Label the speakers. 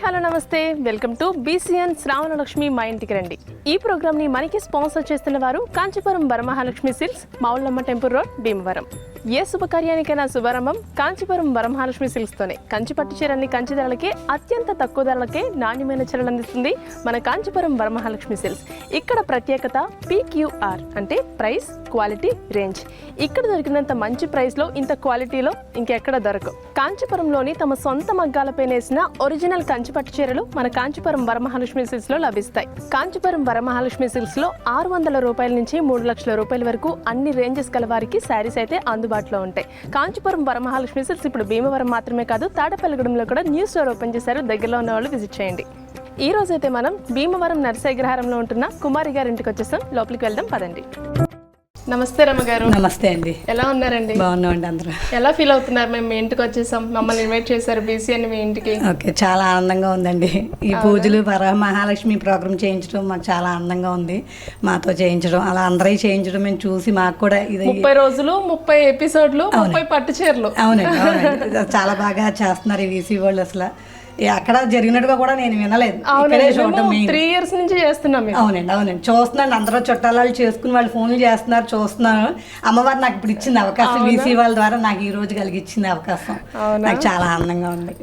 Speaker 1: Hello నమస్తే, welcome to BCN Sravanalakshmi మా ఇంటికి రండి. ఈ ప్రోగ్రామ్ని మనకి స్పాన్సర్ చేస్తున్న వారు Kanchipuram Varamahalakshmi silks, Moullamma temple road, Bhimavaram. ఏ శుభకార్యానికైనా శుభారంభం కాంచీపురం వరమహాలక్ష్మి సిల్క్స్తోనే. కంచి పట్టు చీరల్ని కంచి ధరలకే, అత్యంత తక్కువ ధరలకే నాణ్యమైన చీరలు అందిస్తుంది మన కాంచీపురం వరమహాలక్ష్మి సిల్క్స్. ఇక్కడ ప్రత్యేకత PQR అంటే ప్రైస్, క్వాలిటీ, రేంజ్. ఇక్కడ దొరికినంత మంచి ప్రైస్లో ఇంత క్వాలిటీలో ఇంకెక్కడ దొరకవు. కాంచీపురంలోని తమ సొంత మగ్గాలపై నేసిన ఒరిజినల్ కంచి పట్టు చీరలు మన కాంచీపురం వరమహాలక్ష్మి సిల్క్స్ లో లభిస్తాయి. కాంచీపురం వరమహాలక్ష్మి సిల్క్స్ లో 600 రూపాయల నుంచి 3 లక్షల రూపాయల వరకు అన్ని రేంజెస్ కల వారికి శారీస్ అయితే అందుబాటులో ఉంటాయి. కాంచీపురం వరమహాలక్ష్మి సిల్క్స్ ఇప్పుడు భీమవరం మాత్రమే కాదు, తాడపల్లిగూడెంలో కూడా న్యూ స్టోర్ ఓపెన్ చేశారు. దగ్గరలో ఉన్న వాళ్ళు విజిట్ చేయండి. ఈ రోజైతే మనం భీమవరం నర్సగ్రహారంలో ఉంటున్న కుమారి గారి ఇంటికి వచ్చేసాం. లోపలికి వెళ్దాం పదండి. నమస్తే రమ్మ గారు.
Speaker 2: నమస్తే అండి.
Speaker 1: ఎలా ఉన్నారండి?
Speaker 2: బాగున్నామండి. అందరూ
Speaker 1: ఎలా ఫీల్ అవుతున్నారు? మేము మీ ఇంటికి వచ్చేసాం, మమ్మల్ని ఇన్వైట్ చేశారు బీసీఎన్ మీ ఇంటికి.
Speaker 2: ఓకే, చాలా ఆనందంగా ఉందండి. ఈ పూజలు వరమహాలక్ష్మి ప్రోగ్రామ్ చేయించడం మాకు చాలా ఆనందంగా ఉంది. మాతో చేయించడం, అలా అందరూ చేయించడం మేము చూసి మాకు కూడా ఇది
Speaker 1: 30 రోజులు 30 ఎపిసోడ్లు 30 పట్టు చీరలు.
Speaker 2: అవునండి, అవునండి. చాలా బాగా చేస్తున్నారు ఈ వీసీ వాళ్ళు. అసలు అక్కడ జరిగినట్టుగా కూడా నేను వినలేదు.
Speaker 1: 3 years నుంచి చేస్తున్నాం.
Speaker 2: అవునండి, అవునండి. చూస్తున్నాను, అందరూ చుట్టాలు చేసుకుని వాళ్ళు ఫోన్లు చేస్తున్నారు, చూస్తున్నాను. అమ్మవారు నాకు ఇప్పుడు ఇచ్చింది అవకాశం, వీసీ వాళ్ళ ద్వారా నాకు ఈ రోజు కలిగిచ్చింది అవకాశం. నాకు చాలా ఆనందంగా ఉంది.